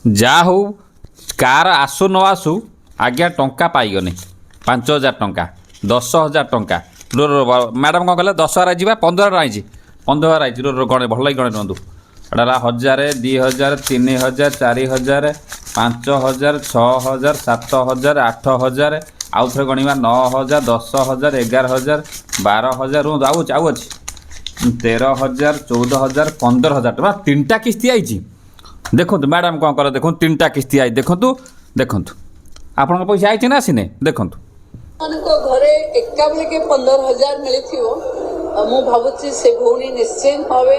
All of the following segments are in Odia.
जा हो कार आसु न आसु आज्ञा टंका पाइगनी 5,000 टंका 10,000 टंका रो रो मैडम कौन कहले 10,000 जी 15,000 आई 15,000 आई रो रो गणे भल गणे रुहतु एटा 1,000 2,000 3,000 4,000 5,000 6,000 7,000 8,000 आउ थे गणवा 9,000 10,000 11,000 12,000 रुहतु आउ अच्छी 13,000 14,000 15,000 टका 3टा किस्ती आई देखो मैडम कौन कर देखो 3टा किस्ती आई देखो देखो आपण पैसा आई ना आसीने देखो घरे एकाबले के 15,000 मिली मु भावुची से भौणी निश्चिंत भावे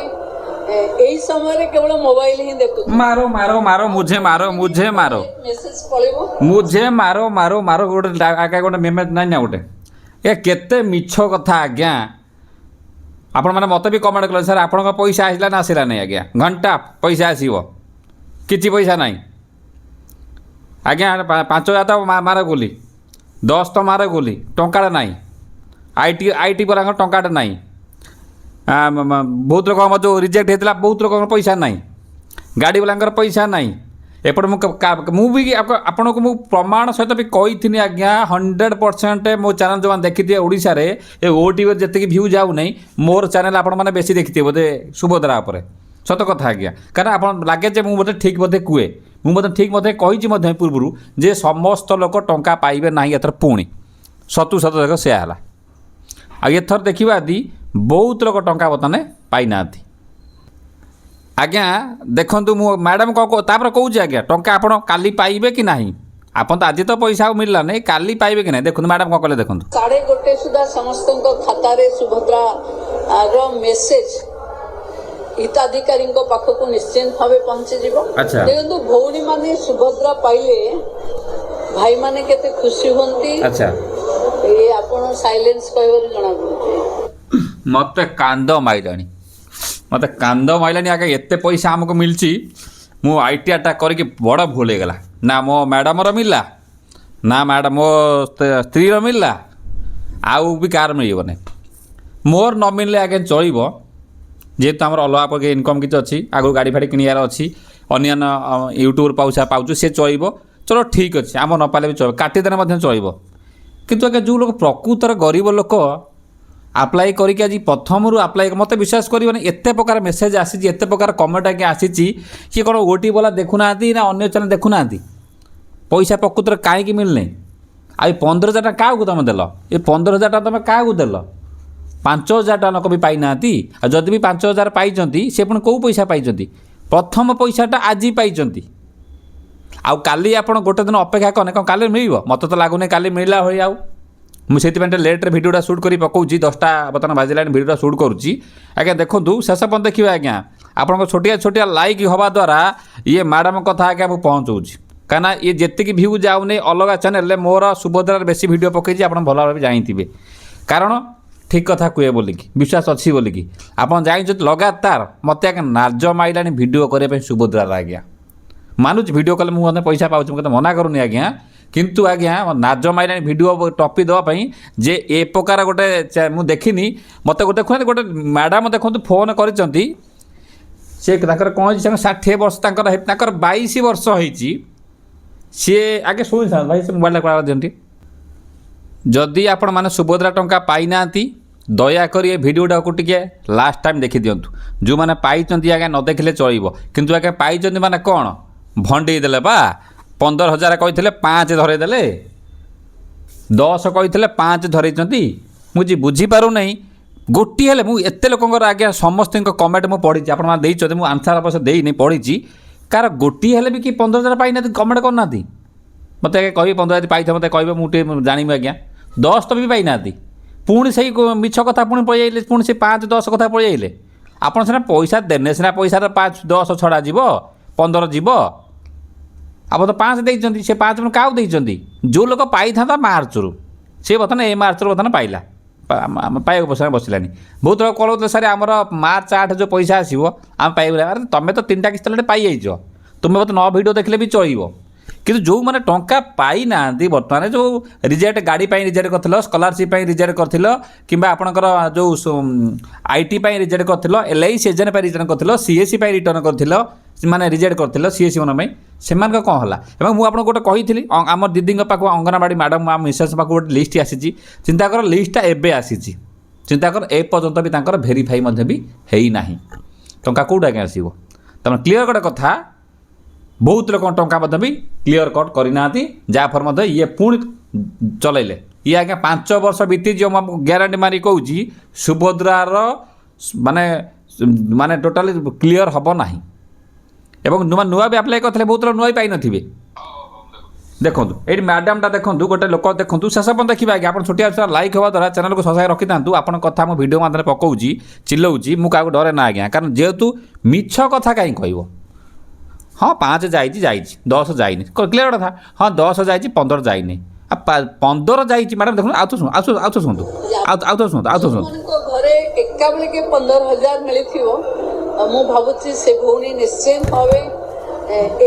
एही समय केवल मोबाइल ही देखु मारो मारो मारो मुझे मारो मेसेज पळेबो मुझे मारो मारो मारो गोटे आगे गोटे मेमेज नाई ना गोटे ए केते मिछ कथा आज्ञा आपण माने मते भी कमेंट कले सर आपण पैसा आसला ना आसला नहीं आज्ञा घंटा पैसा आसीबो किछि पैसा नहीं आज्ञा 5,000 तो मारे गोली 10 तो मारे गोली टंका नहीं आईटी वाला टंका नहीं बहुत लोग जो रिजेक्ट होता बहुत लोग पैसा नहीं गाड़ी वाला पैसा नहीं एपटे मुझे आपण को प्रमाण सहित भी कही आज्ञा 100% मो चैनल जो देखी थे ओडिशा रे ए ओटीवी जी भ्यू जाऊ नहीं मोर चैनल आपण मैंने बेसी देखी बोधे सुभद्रा पर सत कथा आज्ञा कारण आप लगे जे मुझे ठीक बोधे कहे मुझे ठीक बोधे कही पूर्व जे समस्त लोक टंका पाइबे ना एथर पुणी सतु सत देख से है आथर देखा आदि बहुत लोग टंका बर्तमान पाई ना आज्ञा देखु मैडम तापर कौच आज्ञा टंका आप काली पाइबे कि नहीं आप तो आज तो पैसा मिलला नहीं काली पाइबे कि नहीं देखो मैडम कौन कले देखो 1:30 सुधा समस्त खाता रे सुभद्रा रो मेसेज हिताधिकारी पाखक निश्चिंत भावे पहुंची जीवो अच्छा देखो भौणी माने सुभद्रा पाइले भाई माने केते खुशी होंती अच्छा ये आपण साइलेंस कहवर जणा पड़ुची मत कांद माइलानी मत कांद माइलानी आगे एत पैसा आमको मिलची मु आईटीआरटा करके बड़ भूल गला ना मो मैडम मिलला ना मैडम मो स्त्री मिलला आउ भी कार मिलने मोर न मिलले आगे चलो जेहेतु आम अलग प्रकार इनकम किसी अच्छी आगु गाड़ी फाड़ी किणार अच्छी अन्य यूट्यूब पैसा पाऊँ सी चलो चलो ठीक अच्छे आम न पाले भी चलो काटिदेने चलो किंतु आगे जो लोग प्रकृतर गरीब लोक आप्लाय करके आज प्रथम आप्लाय मत विश्वास कर एत प्रकार मेसेज आसी एत प्रकार कमेंट आगे आसी सी कौन ओटी वाला देखुना ना अन्य चैनल देखुना पैसा प्रकृतर कहीं मिलने आई 15,000 क्या तुम देल ये 15,000 तुम क्या देल 5,000 लोक भी पाई ना जदि भी 5,000 पाई सी पुणी कौ पैसा पाई प्रथम पैसाटा आज पाई आउ काली आप गोटे दिन अपेक्षा कने कौन काली मिल मत तो लगुनि काली मिलला भाई आउ मुझे लेट्रे भिडियोटा सुट कर पकाऊँगी 10टा बर्तमान बाजिला भिडियोटा सुट करुँची आज्ञा देखूँ शेष पर्यटन देखिए आज्ञा आपन छोटिया छोटिया लाइक हवा द्वारा ये मैडम कथा आज्ञा मुझे पहुँचाऊँगी कहीं ये जी भ्यू जाऊनी अलग चैनल मोर सुभद्रार बेसी भिडियो पकई आप भल भाव जानते कारण ठीक कथा कहे बोलिकी विश्वास अच्छी बोलिकी आप जान लगातार मत आगे नाज माइलानी भिडियो करने सुभद्रार आज्ञा मानुच भिडियो कले मुझे पैसा पाँच मुझे मना करूनी आज्ञा किंतु आज्ञा नाज माइलानी भिडियो टपी देवाई जे ए प्रकार गोटे मुझे देखनी मत गोटे गोटे मैडम देखो फोन कर कौन 60 वर्ष 22 वर्ष होती सी आगे शुणी था भाई से मोबाइल दिखती जदि आपण मैंने सुभद्रा टंका पाई ना दयाक ये भिडियोटा को टिके लास्ट टाइम देखी दिंतु जो मैंने पाई आगे न देखले चलो किंतु आगे पाई माने कौन भंडी देले बा 15,000 कही 5 धरईदे 10 कही 5 धरई मुझे बुझीपार नहीं गोटे हेल्ले मुझे एत लोक आज्ञा समस्त कमेंट मुझे पढ़ी आप मुझे आंसर अवश्य देनी पढ़ी कार गोटे हेल्ले भी कि 15,000 पाई ना कमेंट करना मत आगे कह 15,000 पाई मत कह मुझे जानवी आज्ञा 10 तो भी पाई ना पुणी से मिछ कथा पुणी पड़े पुणी से 5-10 कथा पड़े आपड़ सीना पैसा देने सीना पैसा 5-10 छड़ा जीव 15 जीव आप तो 5 देते से 5 क्या देते जो लोग पाई था मार्च रु सी बर्तमान ए मार्च बर्तमान पाइला पाइबा पैसा बसलानी बहुत लोग कहते सारे आमर मार्च 8 जो पैसा आसो आम पाइबा अरे तुम तो 3टा किस्त पाई जाइज तुम्हें मत 9 भिडियो देखले भी चलो କିନ୍ତୁ ଯେଉଁମାନେ ଟଙ୍କା ପାଇନାହାନ୍ତି ବର୍ତ୍ତମାନ ଯେଉଁ ରିଜେକ୍ଟ ଗାଡ଼ି ପାଇଁ ରିଜେକ୍ଟ କରିଥିଲ, ସ୍କଲାରସିପ୍ ପାଇଁ ରିଜେକ୍ଟ କରିଥିଲ, କିମ୍ବା ଆପଣଙ୍କର ଯେଉଁ IT ପାଇଁ ରିଜେକ୍ଟ କରିଥିଲ, LIC ଏଜେଣ୍ଟ ପାଇଁ ରିଜେକ୍ଟ କରିଥିଲ, CSC ପାଇଁ ରିଟର୍ଣ୍ଣ କରିଥିଲ, ମାନେ ରିଜେକ୍ଟ କରିଥିଲ CSC ମାନଙ୍କ ପାଇଁ, ସେମାନଙ୍କ କ'ଣ ହେଲା? ଏବଂ ମୁଁ ଆପଣଙ୍କୁ ଗୋଟେ କହିଥିଲି ଆମ ଦିଦିଙ୍କ ପାଖକୁ ଅଙ୍ଗନବାଡ଼ି ମ୍ୟାଡ଼ାମ୍ ଆମ ମିସେସ୍ ପାଖକୁ ଗୋଟେ ଲିଷ୍ଟ ଆସିଛି। ଚିନ୍ତା କର ଲିଷ୍ଟଟା ଏବେ ଆସିଛି। ଚିନ୍ତା କର ଏପର୍ଯ୍ୟନ୍ତ ବି ତାଙ୍କର ଭେରିଫାଇ ମଧ୍ୟ ବି ହେଇନାହିଁ। ଟଙ୍କା କେଉଁଠୁ ଆଜ୍ଞା ଆସିବ? ତୁମେ କ୍ଲିଅର ଗୋଟେ କଥା, ବହୁତ ଲୋକଙ୍କ ଟଙ୍କା ମଧ୍ୟ ବି କ୍ଲିଅର କଟ୍ କରିନାହାନ୍ତି, ଯାହାଫଳରେ ମଧ୍ୟ ଇଏ ପୁଣି ଚଲେଇଲେ। ଇଏ ଆଜ୍ଞା 5 ବର୍ଷ ବିତିଯିବ, ମୁଁ ଗ୍ୟାରେଣ୍ଟି ମାରି କହୁଛି ସୁଭଦ୍ରାର ମାନେ ଟୋଟାଲି କ୍ଲିଅର ହେବ ନାହିଁ। ଏବଂ ନୂଆ ବି ଆପ୍ଲାଏ କରିଥିଲେ, ବହୁତ ଲୋକ ନୂଆ ବି ପାଇନଥିବେ। ଦେଖନ୍ତୁ ଏଇଠି ମ୍ୟାଡ଼ାମଟା ଦେଖନ୍ତୁ, ଗୋଟେ ଲୋକ ଦେଖନ୍ତୁ, ଶେଷ ପର୍ଯ୍ୟନ୍ତ ଦେଖିବେ ଆଜ୍ଞା। ଆପଣ ଛୋଟିଆ ଛୋଟିଆ ଲାଇକ୍ ହେବା ଦ୍ୱାରା ଚ୍ୟାନେଲକୁ ସବସ୍କ୍ରାଇବ୍ ରଖିଥାନ୍ତୁ। ଆପଣଙ୍କ କଥା ମୁଁ ଭିଡ଼ିଓ ମାଧ୍ୟମରେ ପକାଉଛି, ଚିଲଉଛି, ମୁଁ କାହାକୁ ଡରେ ନା ଆଜ୍ଞା। କାରଣ ଯେହେତୁ ମିଛ କଥା କାହିଁ କହିବ? ହଁ 5 ଯାଇଛି 10 ଯାଇନି, କ୍ଲିୟର କଥା। ହଁ 10 ଯାଇଛି 15 ଯାଇନି, 15 ଯାଇଛି ମ୍ୟାଡ଼ାମ୍। ଦେଖନ୍ତୁ ଆଉ ତ ଶୁଣନ୍ତୁ। ଯେଉଁମାନଙ୍କ ଘରେ ଏକାବେଳକେ 15,000 ମିଳିଥିବ, ମୁଁ ଭାବୁଛି ସେ ଭଉଣୀ ନିଶ୍ଚିନ୍ତ ଭାବେ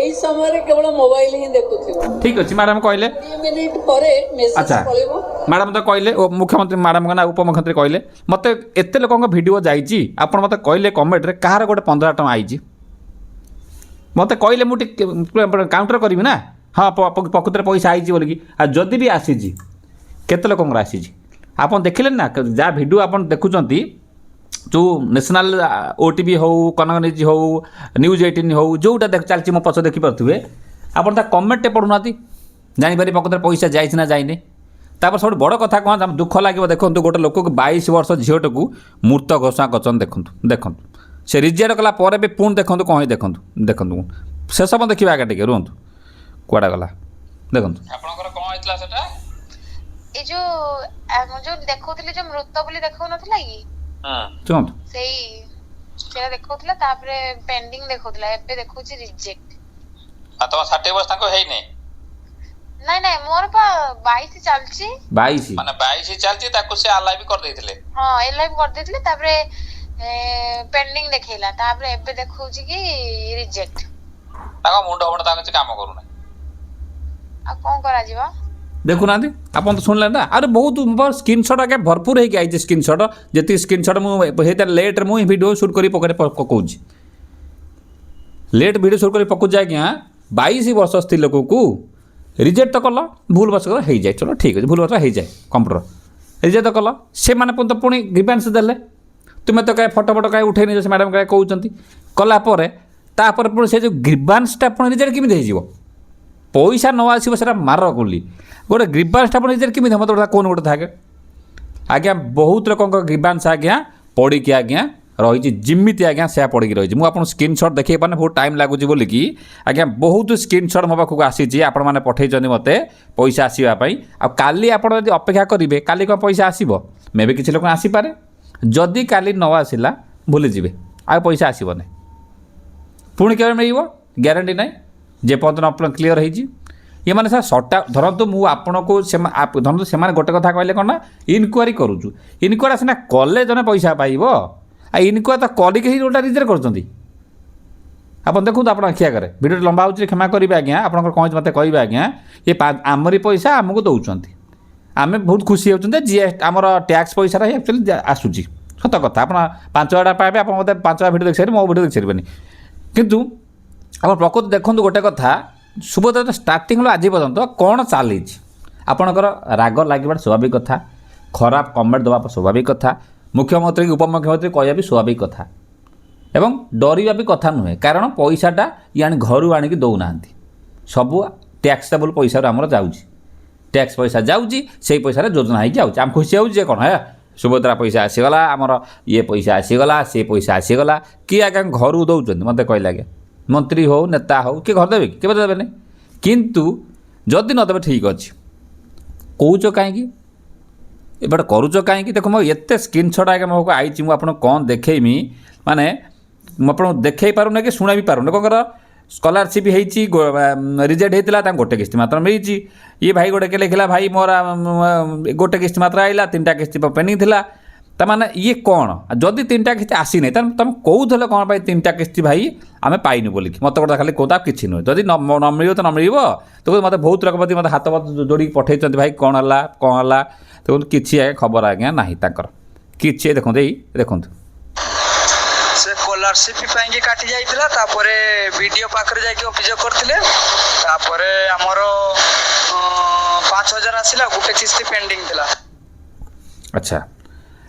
ଏଇ ସମୟରେ କେବଳ ମୋବାଇଲ ହିଁ ଦେଖୁଥିବ। ଠିକ୍ ଅଛି ମ୍ୟାଡ଼ାମ୍ କହିଲେ 20 ମିନିଟ୍ ପରେ ମେସେଜ ଆଚ୍ଛା ପଳେଇବ। ମ୍ୟାଡ଼ାମ୍ ତ କହିଲେ, ଓ ମୁଖ୍ୟମନ୍ତ୍ରୀ ମ୍ୟାଡ଼ାମ୍ଙ୍କ ନା ଉପମୁଖ୍ୟମନ୍ତ୍ରୀ କହିଲେ, ମୋତେ ଏତେ ଲୋକଙ୍କ ଭିଡ଼ିଓ ଯାଇଛି, ଆପଣ ମୋତେ କହିଲେ କମେଣ୍ଟରେ କାହାର ଗୋଟେ 15 ଟଙ୍କା ଆଇଛି, ମୋତେ କହିଲେ ମୁଁ ଟିକେ କାଉଣ୍ଟର କରିବି ନା। ହଁ ପ୍ରକୃତରେ ପଇସା ଆଇଛି ବୋଲିକି। ଆଉ ଯଦି ବି ଆସିଛି କେତେ ଲୋକଙ୍କର ଆସିଛି ଆପଣ ଦେଖିଲେନି ନା? ଯାହା ଭିଡ଼ିଓ ଆପଣ ଦେଖୁଛନ୍ତି, ଯେଉଁ ନ୍ୟାସନାଲ୍ OTV ହେଉ, କନକ ନ୍ୟୁଜ୍ ହେଉ, ନ୍ୟୁଜ୍ 18 ହେଉ, ଯେଉଁଟା ଚାଲିଛି ମୋ ପଛ ଦେଖିପାରୁଥିବେ, ଆପଣ ତା କମେଣ୍ଟଟେ ପଢ଼ୁନାହାନ୍ତି, ଜାଣିପାରି ପ୍ରକୃତରେ ପଇସା ଯାଇଛି ନା ଯାଇନି। ତାପରେ ସବୁଠୁ ବଡ଼ କଥା କ'ଣ, ଦୁଃଖ ଲାଗିବ। ଦେଖନ୍ତୁ ଗୋଟେ ଲୋକକୁ 22 ବର୍ଷ ଝିଅଟାକୁ ମୃତ ଘୋଷଣା କରିଛନ୍ତି। ଦେଖନ୍ତୁ ସେ ରିଜେକ୍ଟ କଲା ପରେ ବି ପୁଣି ଦେଖନ୍ତୁ କ'ଣ ହେଇ ଦେଖନ୍ତୁ ଶେଷ ପର୍ଯ୍ୟନ୍ତ ଦେଖିବା ଆଜ୍ଞା। ଟିକେ ରୁହନ୍ତୁ, କୁଆଡ଼େ ଗଲା ଦେଖନ୍ତୁ। ଆପଣଙ୍କର କ'ଣ ହେଇଥିଲା ସେଟା? ଏ ଯୋଉ ଦେଖଉଥିଲେ, ଯୋଉ ମୃତ ବୋଲି ଦେଖଉନଥିଲା କି, ଶୁଣନ୍ତୁ ସେଇଟା ଦେଖଉଥିଲା, ତାପରେ ପେଣ୍ଡିଂ ଦେଖଉଥିଲା, ଏବେ ଦେଖଉଛି ରିଜେକ୍ଟ। ତମ 60 ବର୍ଷ ତାଙ୍କୁ ହେଇନି? ନାଇଁ ମୋର ପା 22 ଚାଲିଛି। 22 ମାନେ 22 ଚାଲିଛି, ତାକୁ ସେ ଆଲାଇଭ୍ କରିଦେଇଥିଲେ। ହଁ ଏଲାଇଭ୍ କରିଦେଇଥିଲେ, ତାପରେ ପେଣ୍ଡିଂ ଦେଖେଇଲା, ତାପରେ ଏବେ ଦେଖଉଛି କି ରିଜେକ୍ଟ। ତାଙ୍କ ମୁଣ୍ଡ ଫୁଣ୍ଡ ତାଙ୍କ କିଛି କାମ କରୁନାହିଁ। ଆଉ କ'ଣ କରାଯିବ? ଦେଖୁନାହାନ୍ତି ଆପଣ ତ ଶୁଣିଲେ ନା। ଆରେ ବହୁତ ସ୍କ୍ରିନଶଟ୍ ଆଜ୍ଞା ଭରପୁର ହେଇକି ଆଇଛି। ସ୍କ୍ରିନଶଟ୍ ଯେତିକି ସ୍କ୍ରିନଶଟ୍ ମୁଁ ହେଇଥାଏ ଲେଟ୍ରେ ମୁଁ ଭିଡ଼ିଓ ସୁଟ୍ କରି ପକାଉଛି, ଲେଟ୍ ଭିଡ଼ିଓ ସୁଟ୍ କରି ପକାଉଛି ଆଜ୍ଞା। 22 ବର୍ଷ ସ୍ତ୍ରୀ ଲୋକକୁ ରିଜେକ୍ଟ କଲ, ଭୁଲ ବସ ହେଇଯାଏ, ଚलो ଠିକ୍ ଅଛି, ଭୁଲ ବସ ହେଇଯାଏ, କମ୍ପ୍ୟୁଟର ରିଜେକ୍ଟ କଲ, ସେମାନେ ପୁଣି ଗ୍ରିଭାନ୍ସ ଦେଲେ। ତୁମେ ତ କାହିଁ ଫଟୋ କାହିଁ ଉଠେଇ ନେଇଛ, ସେ ମ୍ୟାଡ଼ାମ୍ କାହିଁ କହୁଛନ୍ତି। କଲା ପରେ ତାପରେ ପୁଣି ସେ ଯେଉଁ ଗ୍ରିଭାନ୍ସଟା ପୁଣି ରିଜେକ୍ଟ କେମିତି ହେଇଯିବ? ପଇସା ନ ଆସିବ ସେଟା ମାର ଗୁଲି। ଗୋଟେ ଗ୍ରିଭାନ୍ସଟା ପୁଣି ରିଜେକ୍ଟ କେମିତି ହେବ? ମୋତେ ଗୋଟେ କହୁନ ଗୋଟେ ଥାକେ ଆଜ୍ଞା। ବହୁତ ଲୋକଙ୍କ ଗ୍ରିଭାନ୍ସ ଆଜ୍ଞା ପଡ଼ିକି ଆଜ୍ଞା ରହିଛି, ଯେମିତି ଆଜ୍ଞା ସେୟା ପଡ଼ିକି ରହିଛି। ମୁଁ ଆପଣଙ୍କୁ ସ୍କ୍ରିନଶଟ୍ ଦେଖେଇ ପାରୁନି, ବହୁତ ଟାଇମ୍ ଲାଗୁଛି ବୋଲିକି ଆଜ୍ଞା। ବହୁତ ସ୍କ୍ରିନଶଟ୍ ମୋ ପାଖକୁ ଆସିଛି, ଆପଣମାନେ ପଠାଇଛନ୍ତି ମୋତେ ପଇସା ଆସିବା ପାଇଁ। ଆଉ କାଲି ଆପଣ ଯଦି ଅପେକ୍ଷା କରିବେ, କାଲି କ'ଣ ପଇସା ଆସିବ? ମେ ବି କିଛି ଲୋକ ଆସିପାରେ। ଯଦି କାଲି ନ ଆସିଲା ଭୁଲିଯିବେ, ଆଉ ପଇସା ଆସିବ ନାହିଁ। ପୁଣି କେବେ ମିଳିବ ଗ୍ୟାରେଣ୍ଟି ନାହିଁ, ଯେ ପର୍ଯ୍ୟନ୍ତ ଆପଣ କ୍ଲିଅର ହେଇଛି। ଏମାନେ ସାର୍ ଧରନ୍ତୁ ମୁଁ ଆପଣଙ୍କୁ ଧରନ୍ତୁ ସେମାନେ ଗୋଟେ କଥା କହିଲେ କ'ଣ ନା, ଇନକ୍ୱାରି କରୁଛୁ। ଇନକ୍ୱାରି ସିନା କଲେ ଜଣେ ପଇସା ପାଇବ, ଆଉ ଇନକ୍ୱାରି ତ କରିକି ହିଁ ଗୋଟେ ରିଜେକ୍ଟ କରୁଛନ୍ତି। ଆପଣ ଦେଖନ୍ତୁ, ଆପଣ ଆଖି ଆଗରେ ଭିଡ଼ିଓ ଲମ୍ବା ହେଉଛି, କ୍ଷମା କରିବେ ଆଜ୍ଞା। ଆପଣଙ୍କର କ'ଣ ହେଇଛି ମୋତେ କହିବେ ଆଜ୍ଞା। ଏ ଆମରି ପଇସା ଆମକୁ ଦେଉଛନ୍ତି, ଆମେ ବହୁତ ଖୁସି ହେଉଛନ୍ତି। GST ଆମର ଟ୍ୟାକ୍ସ ପଇସାଟା ହିଁ ଆକ୍ଚୁଆଲି ଆସୁଛି, ସତ କଥା। ଆପଣ 5,000 ପାଇବେ, ଆପଣ ମୋତେ 5,000 ଭିଡ଼ିଓ ଦେଖିସାରିବେ, ମୋ ଭିଡ଼ିଓ ଦେଖିସାରିବେନି। କିନ୍ତୁ ଆପଣ ପ୍ରକୃତ ଦେଖନ୍ତୁ ଗୋଟେ କଥା, ସୁଭଦ୍ରା ଷ୍ଟାର୍ଟିଂରୁ ଆଜି ପର୍ଯ୍ୟନ୍ତ କ'ଣ ଚାଲିଛି? ଆପଣଙ୍କର ରାଗ ଲାଗିବାଟା ସ୍ୱାଭାବିକ କଥା, ଖରାପ କମେଣ୍ଟ ଦେବା ସ୍ୱାଭାବିକ କଥା, ମୁଖ୍ୟମନ୍ତ୍ରୀ ଉପମୁଖ୍ୟମନ୍ତ୍ରୀ କହିବା ବି ସ୍ୱାଭାବିକ କଥା, ଏବଂ ଡରିବା ବି କଥା ନୁହେଁ। କାରଣ ପଇସାଟା ଇଏ ଘରୁ ଆଣିକି ଦେଉନାହାନ୍ତି, ସବୁ ଟ୍ୟାକ୍ସେବଲ୍ ପଇସାରୁ ଆମର ଯାଉଛି। ଟ୍ୟାକ୍ସ ପଇସା ଯାଉଛି, ସେଇ ପଇସାରେ ଯୋଜନା ହେଇକି ଯାଉଛି। ଆମେ ଖୁସି ହେଉଛି ଯେ କ'ଣ, ସୁଭଦ୍ରା ପଇସା ଆସିଗଲା, ଆମର ଇଏ ପଇସା ଆସିଗଲା, ସେ ପଇସା ଆସିଗଲା। କିଏ ଆଜ୍ଞା ଘରକୁ ଦେଉଛନ୍ତି? ମୋତେ କହିଲେ ଆଜ୍ଞା, ମନ୍ତ୍ରୀ ହେଉ, ନେତା ହେଉ, କିଏ ଘର ଦେବେ କି? କେବେ ଦେବେନି। କିନ୍ତୁ ଯଦି ନ ଦେବେ ଠିକ୍ ଅଛି, କହୁଛ କାହିଁକି, ଏପଟେ କରୁଛ କାହିଁକି? ଦେଖ ମୋ ଏତେ ସ୍କ୍ରିନଶଟ୍ ଆଜ୍ଞା ମୋ ପାଖକୁ ଆଇଛି, ମୁଁ ଆପଣଙ୍କୁ କ'ଣ ଦେଖେଇମି, ମାନେ ମୁଁ ଆପଣଙ୍କୁ ଦେଖେଇ ପାରୁନି କି ଶୁଣାଇ ବି ପାରୁନି। ଲୋକଙ୍କର ସ୍କଲାରସିପ୍ ହେଇଛି, ରିଜେକ୍ଟ ହେଇଥିଲା, ତାଙ୍କୁ ଗୋଟେ କିସ୍ତି ମାତ୍ର ମିଳିଛି। ଇଏ ଭାଇ ଗୋଟେ ଲେଖିଲା, ଭାଇ ମୋର ଗୋଟେ କିସ୍ତି ମାତ୍ର ଆଇଲା, 3ଟା କିସ୍ତି ପେଣ୍ଡିଂ ଥିଲା। ତାମାନେ ଇଏ କ'ଣ ଯଦି 3ଟା କିସ୍ତି ଆସିନି ତାହେଲେ ତୁମେ କହୁଥିଲ କ'ଣ ପାଇଁ 3ଟା କିସ୍ତି ଭାଇ ଆମେ ପାଇନୁ ବୋଲିକି ମୋତେ ଗୋଟେ ଖାଲି କହୁଥା କିଛି ନୁହେଁ ଯଦି ନ ମିଳିବ ତ ନ ମିଳିବ ତ ମୋତେ ବହୁତ ଲୋକ ମୋତେ ହାତ ଯୋଡ଼ିକି ପଠେଇଛନ୍ତି ଭାଇ କ'ଣ ହେଲା ତ କିଛି ଆଜ୍ଞା ଖବର ଆଜ୍ଞା ନାହିଁ ତାଙ୍କର କିଛି ଦେଖନ୍ତୁ ଏଇ ଦେଖନ୍ତୁ ସେ ସ୍କଲାରସିପ୍ ପାଇଁକି କାଟି ଯାଇଥିଲା ତାପରେ ବିଡ଼ିଓ ପାଖରେ ଯାଇକି ଅଭିଯୋଗ କରିଥିଲେ ତାପରେ ଆମର 5,000 ଆସିଲା ଗୋଟେ କିସ୍ତି ପେଣ୍ଡିଂ ଥିଲା। ଆଚ୍ଛା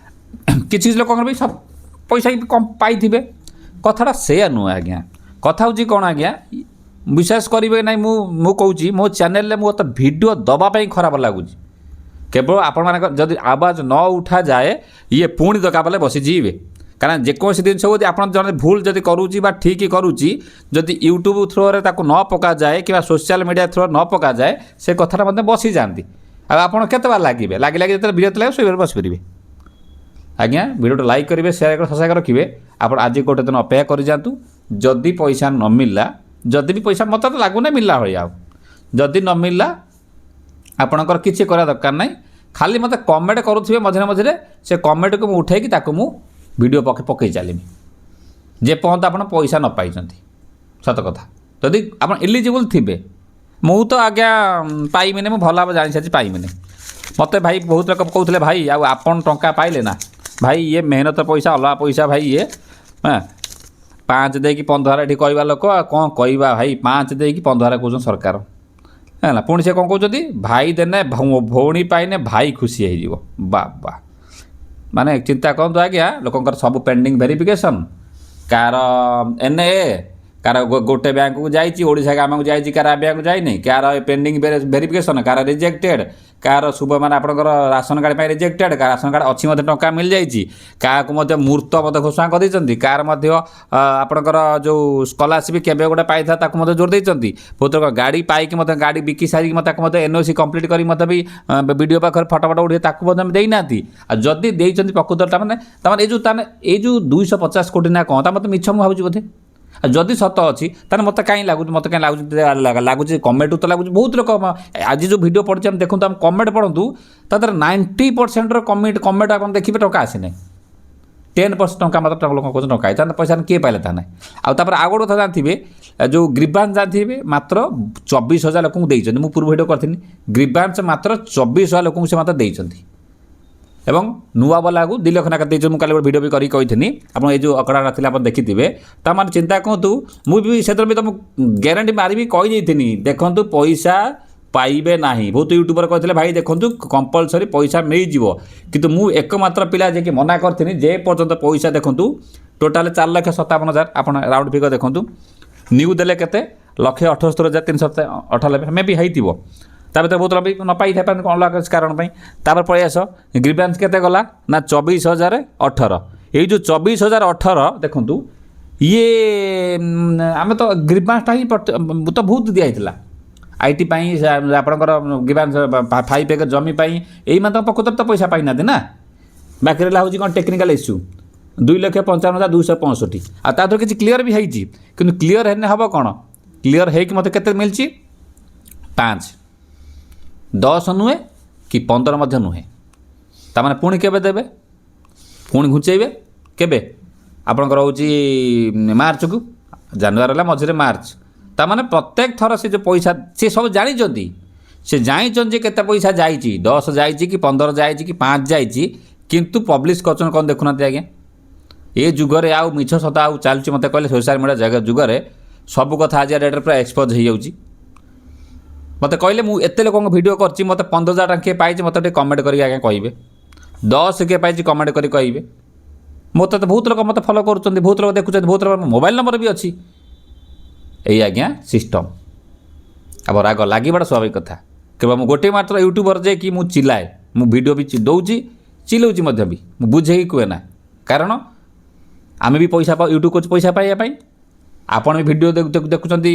କିଛି ଲୋକଙ୍କର ବି ସବୁ ପଇସା ବି କମ୍ ପାଇଥିବେ କଥାଟା ସେୟା ନୁହେଁ ଆଜ୍ଞା କଥା ହେଉଛି କ'ଣ ଆଜ୍ଞା ବିଶ୍ୱାସ କରିବେ ନାହିଁ ମୁଁ କହୁଛି ମୋ ଚ୍ୟାନେଲରେ ମୁଁ ତ ଭିଡ଼ିଓ ଦେବା ପାଇଁ ଖରାପ ଲାଗୁଛି କେବଳ ଆପଣମାନଙ୍କ ଯଦି ଆବାଜ ନ ଉଠାଯାଏ ଇଏ ପୁଣି ଦରକାର ପଡ଼ିଲେ ବସିଯିବେ କାରଣ ଯେକୌଣସି ଜିନିଷ ଯଦି ଆପଣ ଜଣେ ଭୁଲ ଯଦି କରୁଛି ବା ଠିକ୍ କରୁଛି ଯଦି ୟୁଟ୍ୟୁବ୍ ଥ୍ରୋରେ ତାକୁ ନ ପକାଯାଏ କିମ୍ବା ସୋସିଆଲ୍ ମିଡ଼ିଆ ଥ୍ରୋରେ ନ ପକାଯାଏ ସେ କଥାଟା ମଧ୍ୟ ବସିଯାଆନ୍ତି ଆଉ ଆପଣ କେତେବାର ଲାଗିବେ ଲାଗି ଯେତେବେଳେ ବିରକ୍ତ ଲାଗିବ ଶୋଇବାରେ ବସିପାରିବେ ଆଜ୍ଞା ଭିଡ଼ିଓଟା ଲାଇକ୍ କରିବେ ସେୟାର କରି ସବସ୍କ୍ରାଇବ୍ ରଖିବେ ଆପଣ ଆଜି ଗୋଟେ ଦିନ ଅପେକ୍ଷା କରିଯାଆନ୍ତୁ ଯଦି ପଇସା ନ ମିଳିଲା ଯଦି ବି ପଇସା ମୋତେ ତ ଲାଗୁନି ମିଳିଲା ଭଳିଆ ଆଉ ଯଦି ନ ମିଳିଲା ଆପଣଙ୍କର କିଛି କରିବା ଦରକାର ନାହିଁ ଖାଲି ମୋତେ କମେଣ୍ଟ କରୁଥିବେ ମଝିରେ ମଝିରେ ସେ କମେଣ୍ଟକୁ ମୁଁ ଉଠେଇକି ତାକୁ ମୁଁ ଭିଡ଼ିଓ ପକେଇ ଚାଲିବି ଯେପର୍ଯ୍ୟନ୍ତ ଆପଣ ପଇସା ନ ପାଇଛନ୍ତି ସତ କଥା ଯଦି ଆପଣ ଏଲିଜିବୁଲ୍ ଥିବେ ମୁଁ ତ ଆଜ୍ଞା ପାଇମିନି ମୁଁ ଭଲ ଭାବେ ଜାଣିସାରିଛି ପାଇମିନି ମୋତେ ଭାଇ ବହୁତ ଲୋକ କହୁଥିଲେ ଭାଇ ଆଉ ଆପଣ ଟଙ୍କା ପାଇଲେ ନା ଭାଇ ଇଏ ମେହନତ ପଇସା ଅଲଗା ପଇସା ଭାଇ ଇଏ 5 ଦେଇକି 15 ଏଠି କହିବା ଲୋକ ଆଉ କ'ଣ କହିବା ଭାଇ 5 ଦେଇକି 15 କହୁଛନ୍ତି ସରକାର ହେଲା ପୁଣି ସେ କ'ଣ କହୁଛନ୍ତି ଭାଇ ଦେନେ ଭଉଣୀ ପାଇନେ ଭାଇ ଖୁସି ହେଇଯିବ ବାବା ମାନେ ଚିନ୍ତା କରନ୍ତୁ ଆଜ୍ଞା ଲୋକଙ୍କର ସବୁ ପେଣ୍ଡିଂ ଭେରିଫିକେସନ୍ କାହାର NA କାହାର ଗୋଟେ ବ୍ୟାଙ୍କକୁ ଯାଇଛି ଓଡ଼ିଶା ଗ୍ରାମକୁ ଯାଇଛି କାହାର ବ୍ୟାଙ୍କକୁ ଯାଇନି କାହାର ପେଣ୍ଡିଂ ଭେରିଫିକେସନ୍ କାହାର ରିଜେକ୍ଟେଡ୍ କାହାର ଶୁଭ ମାନେ ଆପଣଙ୍କର ରାସନ କାର୍ଡ଼ ପାଇଁ ରିଜେକ୍ଟେଡ୍ କାହାର ରାସନ କାର୍ଡ଼ ଅଛି ମଧ୍ୟ ଟଙ୍କା ମିଳିଯାଇଛି କାହାକୁ ମଧ୍ୟ ମୂର୍ତ୍ତ ମଧ୍ୟ ଘୋଷଣା କରିଦେଇଛନ୍ତି କାହାର ମଧ୍ୟ ଆପଣଙ୍କର ଯେଉଁ ସ୍କଲାରସିପ୍ କେବେ ଗୋଟେ ପାଇଥିଲା ତାକୁ ମଧ୍ୟ ଜୋର ଦେଇଛନ୍ତି ବହୁତ ଲୋକ ଗାଡ଼ି ପାଇକି ମଧ୍ୟ ଗାଡ଼ି ବିକି ସାରିକି ମଧ୍ୟ ତାକୁ ମଧ୍ୟ NOC କମ୍ପ୍ଲିଟ୍ କରି ମଧ୍ୟ ବି ଭିଡ଼ିଓ ପାଖରେ ଫଟୋ ଉଠେଇ ତାକୁ ମଧ୍ୟ ଦେଇନାହାନ୍ତି ଆଉ ଯଦି ଦେଇଛନ୍ତି ପ୍ରକୃତରେ ତାମାନେ ଏଇ ଯେଉଁ 250 କୋଟି ନା କ'ଣ ତା ମୋତେ ମିଛ ମୁଁ ଭାବୁଛି ବୋଧେ ଆଉ ଯଦି ସତ ଅଛି ତାହେଲେ ମୋତେ କାହିଁ ଲାଗୁଛି କମେଣ୍ଟ ତ ଲାଗୁଛି ବହୁତ ଲୋକ ଆଜି ଯେଉଁ ଭିଡ଼ିଓ ପଢ଼ୁଛି ଆମେ ଦେଖନ୍ତୁ ଆମେ କମେଣ୍ଟ ପଢ଼ନ୍ତୁ ତା ଦେହରେ 90%ର କମେଣ୍ଟ ଆପଣ ଦେଖିବେ ଟଙ୍କା ଆସିନାହିଁ 10% ଟଙ୍କା ମାତ୍ର ଲୋକ କହୁଛନ୍ତି ଟଙ୍କା ତାହେଲେ ପଇସା କିଏ ପାଇଲେ ତାହା ନାହିଁ ଆଉ ତାପରେ ଆଉ ଗୋଟେ କଥା ଜାଣିଥିବେ ଯେଉଁ ଗ୍ରିଭାନ୍ସ ଜାଣିଥିବେ ମାତ୍ର 24,000 ଲୋକଙ୍କୁ ଦେଇଛନ୍ତି ମୁଁ ପୂର୍ବ ଭିଡ଼ିଓ କରିଥିଲି ଗ୍ରିଭାନ୍ସ ମାତ୍ର 24,000 ଲୋକଙ୍କୁ ସେ ମାତ୍ର ଦେଇଛନ୍ତି ଏବଂ ନୂଆ ବାଲାକୁ 2 ଲକ୍ଷ ଟଙ୍କା ଦେଇଛନ୍ତି ମୁଁ କାଲି ଗୋଟେ ଭିଡ଼ିଓ ବି କରିକି କହିଥିଲି ଆପଣ ଏଇ ଯେଉଁ ଅକଡ଼ାଟା ଥିଲା ଆପଣ ଦେଖିଥିବେ ତାମାନେ ଚିନ୍ତା କରନ୍ତୁ ମୁଁ ବି ସେଥିରେ ବି ତୁମକୁ ଗ୍ୟାରେଣ୍ଟି ମାରିବି କହିଦେଇଥିଲି ଦେଖନ୍ତୁ ପଇସା ପାଇବେ ନାହିଁ ବହୁତ ୟୁଟ୍ୟୁବର କହିଥିଲେ ଭାଇ ଦେଖନ୍ତୁ କମ୍ପଲସରି ପଇସା ମିଳିଯିବ କିନ୍ତୁ ମୁଁ ଏକମାତ୍ର ପିଲା ଯିଏକି ମନା କରିଥିଲି ଯେ ପର୍ଯ୍ୟନ୍ତ ପଇସା ଦେଖନ୍ତୁ ଟୋଟାଲ୍ 4,57,000 ଆପଣ ରାଉଣ୍ଡ ଫିଗର ଦେଖନ୍ତୁ ନ୍ୟୁ ଦେଲେ କେତେ 1,78,398 ମେ ବି ହେଇଥିବ ତା ଭିତରେ ବହୁତ ବି ନ ପାଇଥାଇପାରନ୍ତି କ'ଣ ଅଲଗା କାରଣ ପାଇଁ ତାପରେ ପଳେଇ ଆସ ଗ୍ରିଭାନ୍ସ କେତେ ଗଲା ନା 24,018 ଏଇ ଯେଉଁ 24,018 ଦେଖନ୍ତୁ ଇଏ ଆମେ ତ ଗ୍ରିଭାନ୍ସଟା ହିଁ ତ ବହୁତ ଦିଆହେଇଥିଲା IT ପାଇଁ ଆପଣଙ୍କର ଗ୍ରିଭାନ୍ସ 5 ଏକର ଜମି ପାଇଁ ଏଇମାନେ ତ ପ୍ରକୃତରେ ତ ପଇସା ପାଇନାହାନ୍ତି ନା ବାକି ରହିଲା ହେଉଛି କ'ଣ ଟେକ୍ନିକାଲ ଇସ୍ୟୁ 2,55,265 ଆଉ ତା ଦେହରୁ କିଛି କ୍ଲିୟର ବି ହେଇଛି କିନ୍ତୁ କ୍ଲିୟର ହେଲେ ହେବ କ'ଣ କ୍ଲିୟର ହେଇକି ମୋତେ କେତେ ମିଳିଛି 5 10 ନୁହେଁ କି 15 ମଧ୍ୟ ନୁହେଁ ତାମାନେ ପୁଣି କେବେ ଦେବେ ପୁଣି ଘୁଞ୍ଚେଇବେ କେବେ ଆପଣଙ୍କର ହେଉଛି ମାର୍ଚ୍ଚକୁ ଜାନୁଆରୀ ହେଲା ମଝିରେ ମାର୍ଚ୍ଚ ତାମାନେ ପ୍ରତ୍ୟେକ ଥର ସେ ଯେଉଁ ପଇସା ସେ ସବୁ ଜାଣିଛନ୍ତି ସେ ଜାଣିଛନ୍ତି ଯେ କେତେ ପଇସା ଯାଇଛି 10 ଯାଇଛି କି 15 ଯାଇଛି କି 5 ଯାଇଛି କିନ୍ତୁ ପବ୍ଲିଶ କରୁଛନ୍ତି କ'ଣ ଦେଖୁନାହାନ୍ତି ଆଜ୍ଞା ଏ ଯୁଗରେ ଆଉ ମିଛ ସତ ଆଉ ଚାଲିଛି ମୋତେ କହିଲେ ସୋସିଆଲ ମିଡ଼ିଆ ଯୁଗରେ ସବୁ କଥା ଆଜି ଡେଟ୍ରେ ପୁରା ଏକ୍ସପୋଜ୍ ହେଇଯାଉଛି ମୋତେ କହିଲେ ମୁଁ ଏତେ ଲୋକଙ୍କ ଭିଡ଼ିଓ କରିଛି ମୋତେ 15,000 ଟଙ୍କା କିଏ ପାଇଛି ମୋତେ ଟିକେ କମେଣ୍ଟ କରିକି ଆଜ୍ଞା କହିବେ 10 କିଏ ପାଇଛି କମେଣ୍ଟ କରି କହିବେ ମୋତେ ତ ବହୁତ ଲୋକ ମୋତେ ଫଲୋ କରୁଛନ୍ତି ବହୁତ ଲୋକ ଦେଖୁଛନ୍ତି ବହୁତ ଲୋକ ମୋବାଇଲ୍ ନମ୍ବର ବି ଅଛି ଏଇ ଆଜ୍ଞା ସିଷ୍ଟମ୍ ଆଉ ରାଗ ଲାଗିବାଟା ସ୍ୱାଭାବିକ କଥା କେବଳ ମୁଁ ଗୋଟିଏ ମାତ୍ର ୟୁଟ୍ୟୁବର ଯେ କି ମୁଁ ଚିଲାଏ ମୁଁ ଭିଡ଼ିଓ ବି ଦେଉଛି ଚିଲଉଛି ମଧ୍ୟ ବି ମୁଁ ବୁଝେଇକି କୁହେ ନା କାରଣ ଆମେ ବି ପଇସା ୟୁଟ୍ୟୁବ୍ କରୁଛୁ ପଇସା ପାଇବା ପାଇଁ ଆପଣ ବି ଭିଡ଼ିଓ ଦେଖୁଛନ୍ତି